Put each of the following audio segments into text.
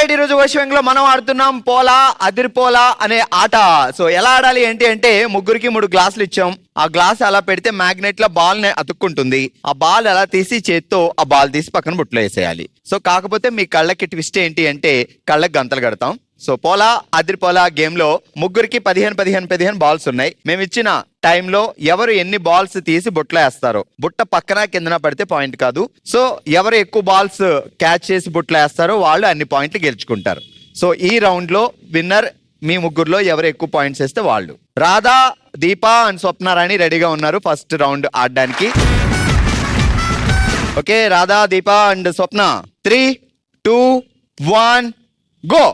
Alright ఈ రోజు వర్షంలో మనం ఆడుతున్నాం పోలా అదిరిపోలా అనే ఆట. సో ఎలా ఆడాలి ఏంటి అంటే ముగ్గురికి 3 గ్లాసులు ఇచ్చాం. ఆ గ్లాస్ అలా పెడితే మ్యాగ్నెట్ లో బాల్ ని అతుక్కుంటుంది. ఆ బాల్ అలా తీసి చేత్తో ఆ బాల్ తీసి పక్కన బుట్టలో వేసేయాలి. సో కాకపోతే మీ కళ్ళకి ట్విస్ట్ ఏంటి అంటే కళ్ళకి గంతలు కడతాం. సో పోలా అదిరిపోలా గేమ్ లో ముగ్గురికి 15 బాల్స్ ఉన్నాయి. మేము ఇచ్చిన టైంలో ఎవరు ఎన్ని బాల్స్ తీసి బుట్టలో వేస్తారో, బుట్ట పక్కన కిందన పడితే పాయింట్ కాదు. సో ఎవరు ఎక్కువ బాల్స్ క్యాచ్ చేసి బుట్టలో వేస్తారో వాళ్ళు అన్ని పాయింట్లు గెలుచుకుంటారు. సో ఈ రౌండ్ లో విన్నర్ మీ ముగ్గురులో ఎవరు ఎక్కువ పాయింట్స్ వేస్తే వాళ్ళు. రాధా, దీప అండ్ స్వప్నారాణి రెడీగా ఉన్నారు ఫస్ట్ రౌండ్ ఆడడానికి. Okay, Radha, Deepa and Swapna, 3, 2, 1 go.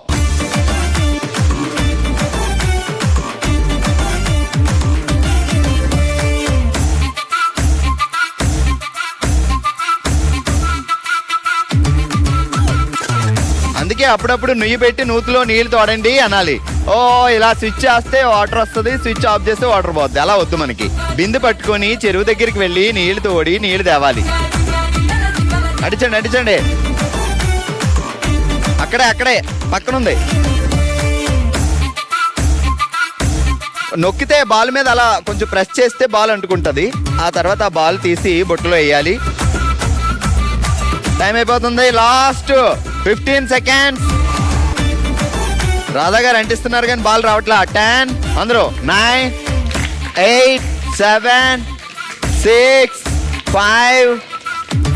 అందుకే అప్పుడప్పుడు నుయ్యి పెట్టి నూతిలో నీళ్లు తోడండి అనాలి. ఓ ఇలా స్విచ్ చేస్తే వాటర్ వస్తుంది, స్విచ్ ఆఫ్ చేస్తే వాటర్ పోద్ది. అలా వద్దు మనకి. బిందె పట్టుకొని చెరువు దగ్గరికి వెళ్ళి నీళ్లు తోడి నీళ్లు తేవాలి. అడిచండి అడిచండి, అక్కడే పక్కనుంది. నొక్కితే బాల్ మీద అలా కొంచెం ప్రెస్ చేస్తే బాల్ అంటుకుంటది. ఆ తర్వాత ఆ బాల్ తీసి బొట్టులో వేయాలి. టైం అయిపోతుంది. Last 15 seconds. రాధా గారు అంటిస్తున్నారు కానీ బాల్ రావట్లా. 10, అందరూ 9, 8, 7, 6, 5,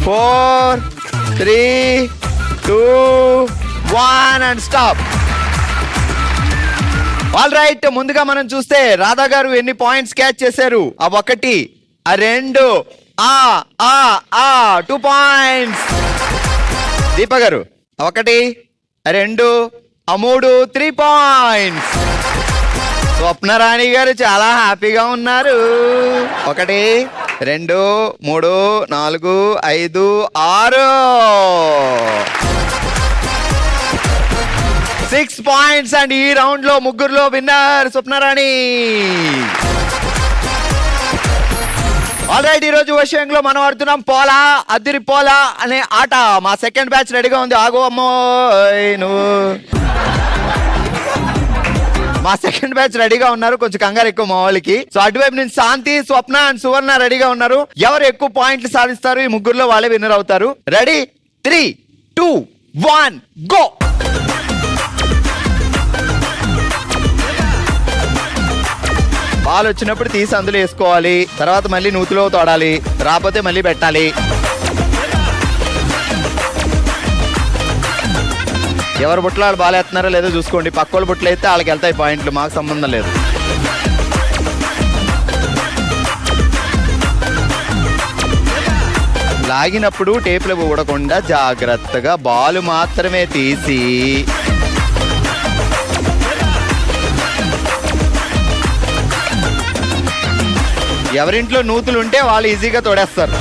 4, 3, 2, 1 అండ్ స్టాప్. ఆల్ రైట్, ముందుగా మనం చూస్తే రాధా గారు ఎన్ని పాయింట్స్ క్యాచ్ చేశారు? ఆ 1, ఆ 2, 2 పాయింట్స్. దీప గారు 1, 2, 3, 3 పాయింట్స్. స్వప్నరాణి గారు చాలా హ్యాపీగా ఉన్నారు. 1, 2, 3, 4, 5, 6 6 పాయింట్స్. అండ్ ఈ రౌండ్ లో ముగ్గురులో విన్నర్ స్వప్నరాణి. ఆల్రైట్, ఈ రోజు విషయంలో మనం ఆడుతున్నాం పోలా అదిరిపోలా అనే ఆట. మా సెకండ్ బ్యాచ్ రెడీగా ఉంది. ఆగో అమ్మో నువ్వు. మా సెకండ్ బ్యాచ్ రెడీగా ఉన్నారు. కొంచెం కంగారు ఎక్కువ మా వాళ్ళకి. సో అటువైపు నుంచి శాంతి, స్వప్న అండ్ సువర్ణ రెడీగా ఉన్నారు. ఎవరు ఎక్కువ పాయింట్లు సాధిస్తారు ఈ ముగ్గురులో వాళ్ళే విన్నర్ అవుతారు. రెడీ? 3, 2, 1 గో. బాల్ వచ్చినప్పుడు తీసి అందులో వేసుకోవాలి. తర్వాత మళ్ళీ నూతిలో తోడాలి. రాకపోతే మళ్ళీ పెట్టాలి. ఎవరు బుట్టలు వాళ్ళు బాల్ వేస్తున్నారో లేదో చూసుకోండి. పక్కోళ్ళు బుట్టలు అయితే వాళ్ళకి వెళ్తాయి పాయింట్లు, మాకు సంబంధం లేదు. లాగినప్పుడు టేపులు ఊడకుండా జాగ్రత్తగా బాల్ మాత్రమే తీసి ఎవరింట్లో నూతులు ఉంటే వాళ్ళు ఈజీగా తోడేస్తారు.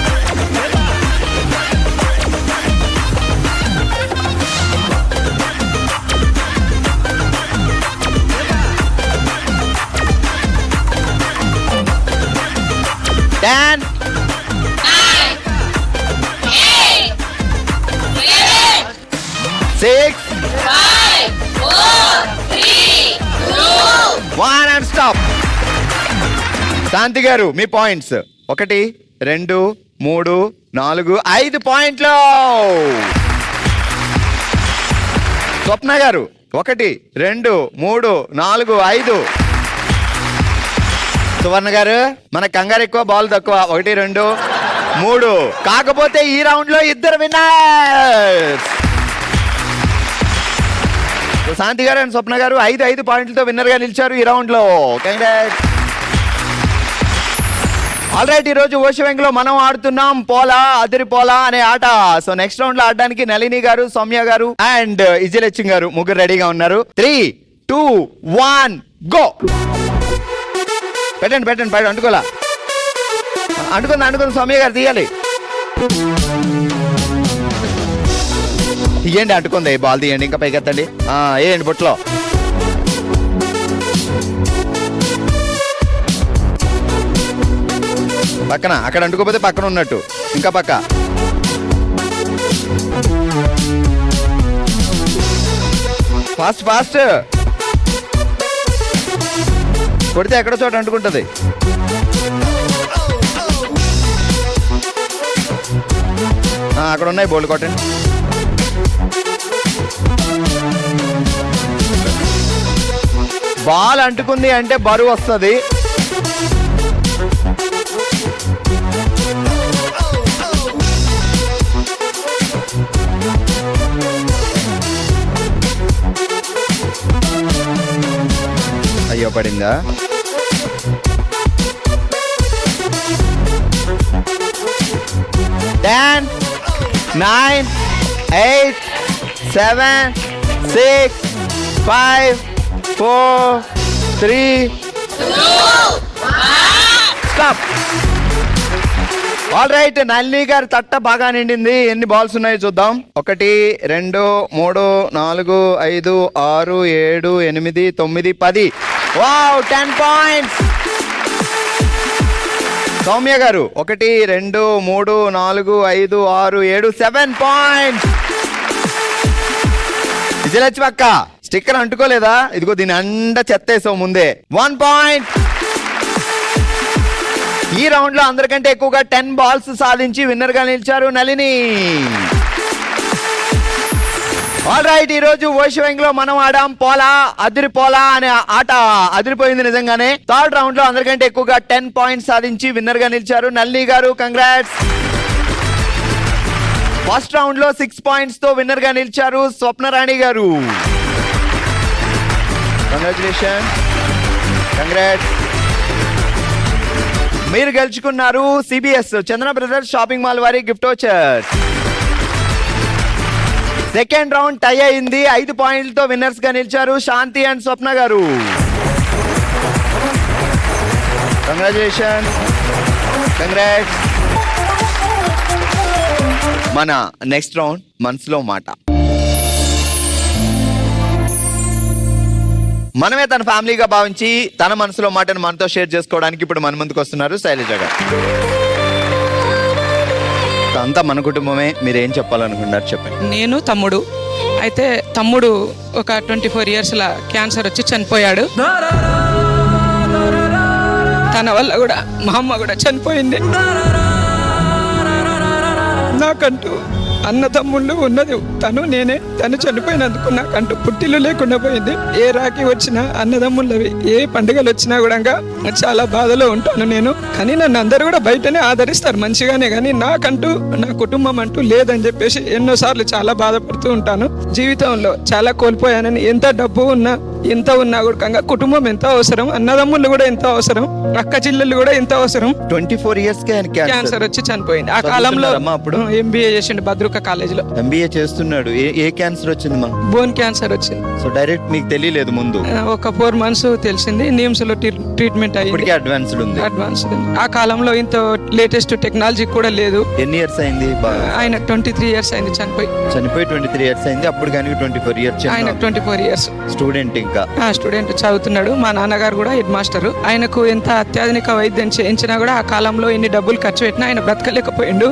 And stop. శాంతి గారు మీ పాయింట్స్ 1, 2, 3, 4, 5 పాయింట్లు. స్వప్న గారు 1, 2, 3, 4, 5. సువర్ణ గారు మన కంగారు ఎక్కువ, బాల్ తక్కువ. 1, 2, 3. కాకపోతే ఈ రౌండ్ లో 2 విన్నర్స్. శాంతి గారు అండ్ స్వప్న గారు 5 పాయింట్లతో విన్నర్ గా నిలిచారు ఈ రౌండ్ లో. కంగ్రాట్స్. ఆల్రైట్, ఈ రోజు ఓషవెంగ్లో మనం ఆడుతున్నాం పోలా అదిరిపోలా అనే ఆట. సో నెక్స్ట్ రౌండ్ లో ఆడడానికి నళిని గారు, సౌమ్య గారు అండ్ ఇజలెచ్చింగ్ గారు ముగ్గురు రెడీగా ఉన్నారు. 3, 2, 1 గో. పెట్టండి పైన అంటుకోలా. అంటుకుంది సౌమ్య గారు తీయాలి. తీయండి, అంటుకుంది. బాల్ తీయండి, ఇంకా పైకి ఎత్తండి. వేయండి బుట్టలో. పక్కన అక్కడ అంటుకోపోతే పక్కన ఉన్నట్టు. ఇంకా పక్క ఫాస్ట్ ఫాస్ట్ కొడితే ఎక్కడో చోట అంటుకుంటది. అక్కడ ఉన్నాయి బోల్డ్ కొట్టండి. బాల్ అంటుకుంది అంటే బరువు వస్తుంది. అయ్యో పడిందా? 10, 9, 8, 7, 6, 5, 4, 3, స్టాప్. ఆల్ రైట్, నళిని గారి తట్ట బాగా నిండింది. ఎన్ని బాల్స్ ఉన్నాయో చూద్దాం. 1, 2, 3, 4, 5, 6, 7, 8, 9, 10. Wow, 10 points. సౌమ్య గారు 1, 2, 3, 4, 5, 6, 7, 7 పాయింట్స్. విజయలక్ష్మి అక్క స్టిక్కర్ అంటుకోలేదా? ఇదిగో దీని అండ చెత్తేసావు ముందే. 1 పాయింట్. ఈ రౌండ్ లో అందరికంటే ఎక్కువగా 10 బాల్స్ సాధించి విన్నర్ గా నిలిచారు నళిని. ఆల్ రైట్, ఈ రోజు ఓషివంగ్ లో మనం ఆడాం పోలా అదిరిపోలా అనే ఆట. అదిరిపోయింది నిజంగానే. థర్డ్ రౌండ్ లో అందరికంటే ఎక్కువగా 10 పాయింట్స్ సాధించి విన్నర్ గా నిలిచారు నళిని గారు. కంగ్రాట్స్. ఫస్ట్ రౌండ్ లో 6 పాయింట్స్ తో విన్నర్ గా నిలిచారు స్వప్నరాణి గారు. Congratulation, congrats. మీరు గెలుచుకున్నారు సిబిఎస్ చందన బ్రదర్స్ షాపింగ్ మాల్ వారి గిఫ్ట్ వోచర్స్. సెకండ్ రౌండ్ టై అయింది. 5 పాయింట్లతో విన్నర్స్ గా నిలిచారు శాంతి అండ్ స్వప్న గారు. Congratulation, congrats. మన నెక్స్ట్ రౌండ్ మనసులో మాట. మనమే తన ఫ్యామిలీగా భావించి తన మనసులో మాటను మనతో షేర్ చేసుకోవడానికి ఇప్పుడు మన ముందుకు వస్తున్నారు శైలజ గారు. అంతా మన కుటుంబమే. మీరు ఏం చెప్పాలనుకున్నారు చెప్పండి. నేను తమ్ముడు అయితే తమ్ముడు ఒక 24 ఇయర్స్ లా క్యాన్సర్ వచ్చి చనిపోయాడు. తన వల్ల కూడా మా అమ్మ కూడా చనిపోయింది. నాకంటూ అన్న తమ్ముళ్ళు ఉన్నది తను నేనే. తను చనిపోయినందుకు నాకంటూ పుట్టిల్లు లేకుండా పోయింది. ఏ రాఖీ వచ్చినా అన్నదమ్ముళ్ళవి, ఏ పండుగలు వచ్చినా కూడా చాలా బాధలో ఉంటాను నేను. కానీ నన్ను అందరూ కూడా బయటనే ఆదరిస్తారు మంచిగానే, కానీ నాకంటూ నా కుటుంబం అంటూ లేదని చెప్పేసి ఎన్నోసార్లు చాలా బాధపడుతూ ఉంటాను. జీవితంలో చాలా కోల్పోయానని. ఎంత డబ్బు ఉన్నా ఎంత ఉన్నా కూడా కుటుంబం ఎంత అవసరం, అన్నదమ్ముళ్ళు కూడా ఎంత అవసరం, అక్క చెల్లెళ్ళు కూడా ఎంత అవసరం. 24 ఇయర్స్ క్యాన్సర్ వచ్చి చనిపోయింది. ఆ కాలంలో ఎంబీఏ చేసిండు భద్రక కాలేజ్ లో. ఎంబీఏ చేస్తున్నాడు. ఏ క్యాన్సర్ వచ్చింది మా? బోన్ క్యాన్సర్ వచ్చింది. సో డైరెక్ట్ మీకు తెలియలేదు ముందు? ఒక 4 months తెలిసింది. నిమ్స్ లో ట్రీట్మెంట్ అయ్యింది. అడ్వాన్స్డ్ ఉంది. ఆ కాలంలో ఇంత లేటెస్ట్ టెక్నాలజీ కూడా లేదు. ఎన్ని ఇయర్స్ అయింది ఆయన? 23 years అయింది చనిపోయి 23 years అయింది. అప్పుడు కానీ 24 years ఆయన 24 years స్టూడెంట్. ఇంకా స్టూడెంట్ చదువుతున్నాడు. మా నాన్నగారు కూడా హెడ్ మాస్టర్. ఆయనకు ఎంత అత్యాధునిక వైద్యం చేయించినా కూడా ఆ కాలంలో ఎన్ని డబ్బులు ఖర్చు పెట్టినా ఆయన బ్రతకలేకపోయిండు.